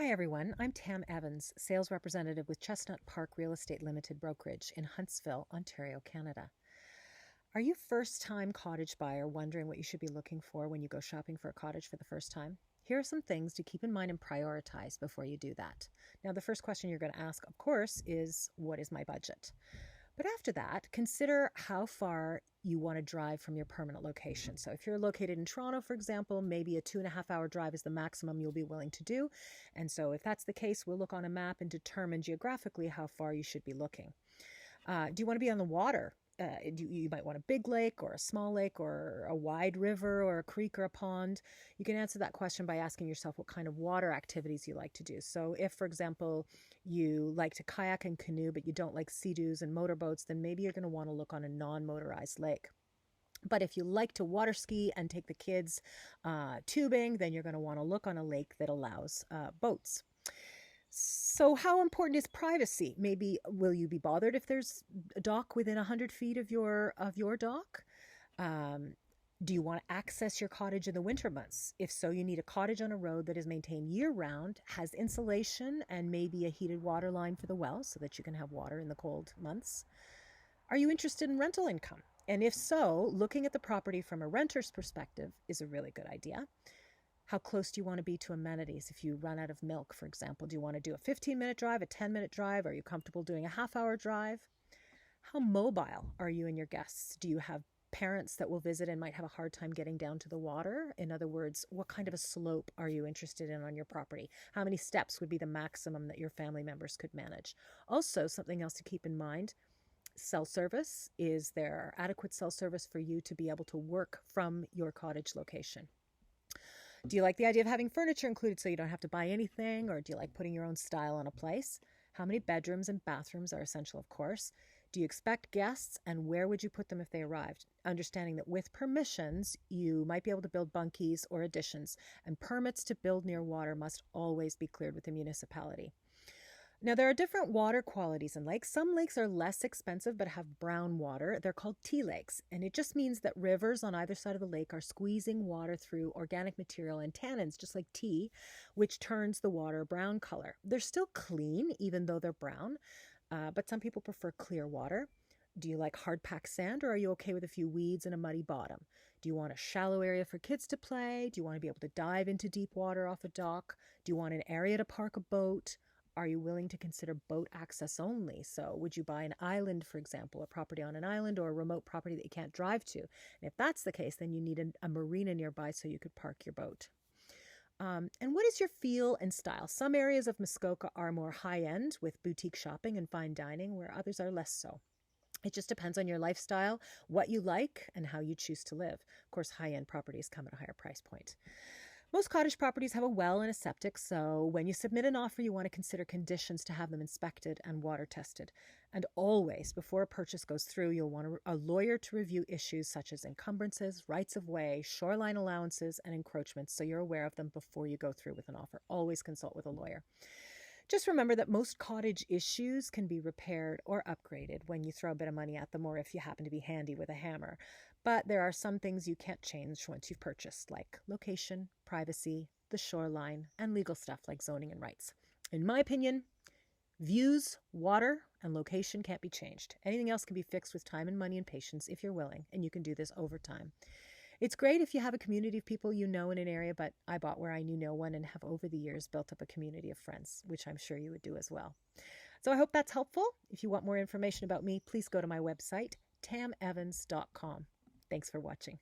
Hi everyone, I'm Tam Evans, sales representative with Chestnut Park Real Estate Limited Brokerage in Huntsville, Ontario, Canada. Are you a first-time cottage buyer wondering what you should be looking for when you go shopping for a cottage for the first time? Here are some things to keep in mind and prioritize before you do that. Now, the first question you're going to ask, of course, is what is my budget? But after that, consider how far you want to drive from your permanent location. So if you're located in Toronto, for example, maybe a 2.5 hour drive is the maximum you'll be willing to do. And so if that's the case, we'll look on a map and determine geographically how far you should be looking. Do you want to be on the water? You might want a big lake or a small lake or a wide river or a creek or a pond. You can answer that question by asking yourself what kind of water activities you like to do. So if, for example, you like to kayak and canoe, but you don't like sea-doos and motorboats, then maybe you're going to want to look on a non-motorized lake. But if you like to water ski and take the kids tubing, then you're going to want to look on a lake that allows boats. So how important is privacy? Maybe will you be bothered if there's a dock within 100 feet of your dock? Do you want to access your cottage in the winter months? If so, you need a cottage on a road that is maintained year-round, has insulation, and maybe a heated water line for the well so that you can have water in the cold months. Are you interested in rental income? And if so, looking at the property from a renter's perspective is a really good idea. How close do you want to be to amenities? If you run out of milk, for example, do you want to do a 15-minute drive, a 10-minute drive? Are you comfortable doing a half-hour drive? How mobile are you and your guests? Do you have parents that will visit and might have a hard time getting down to the water? In other words, what kind of a slope are you interested in on your property? How many steps would be the maximum that your family members could manage? Also, something else to keep in mind, cell service. Is there adequate cell service for you to be able to work from your cottage location? Do you like the idea of having furniture included so you don't have to buy anything, or do you like putting your own style on a place? How many bedrooms and bathrooms are essential, of course? Do you expect guests, and where would you put them if they arrived? Understanding that with permissions, you might be able to build bunkies or additions, and permits to build near water must always be cleared with the municipality. Now, there are different water qualities in lakes. Some lakes are less expensive but have brown water. They're called tea lakes, and it just means that rivers on either side of the lake are squeezing water through organic material and tannins, just like tea, which turns the water a brown color. They're still clean, even though they're brown, but some people prefer clear water. Do you like hard-packed sand, or are you okay with a few weeds and a muddy bottom? Do you want a shallow area for kids to play? Do you want to be able to dive into deep water off a dock? Do you want an area to park a boat? Are you willing to consider boat access only? So would you buy an island, for example, a property on an island or a remote property that you can't drive to? And if that's the case, then you need a marina nearby so you could park your boat. And what is your feel and style? Some areas of Muskoka are more high-end with boutique shopping and fine dining, where others are less so. It just depends on your lifestyle, what you like, and how you choose to live. Of course, high-end properties come at a higher price point. Most cottage properties have a well and a septic, so when you submit an offer, you want to consider conditions to have them inspected and water tested. And always, before a purchase goes through, you'll want a lawyer to review issues such as encumbrances, rights of way, shoreline allowances, and encroachments, so you're aware of them before you go through with an offer. Always consult with a lawyer. Just remember that most cottage issues can be repaired or upgraded when you throw a bit of money at them, or if you happen to be handy with a hammer. But there are some things you can't change once you've purchased, like location, privacy, the shoreline, and legal stuff like zoning and rights. In my opinion, views, water, and location can't be changed. Anything else can be fixed with time and money and patience if you're willing, and you can do this over time. It's great if you have a community of people you know in an area, but I bought where I knew no one and have over the years built up a community of friends, which I'm sure you would do as well. So I hope that's helpful. If you want more information about me, please go to my website, tamevans.com. Thanks for watching.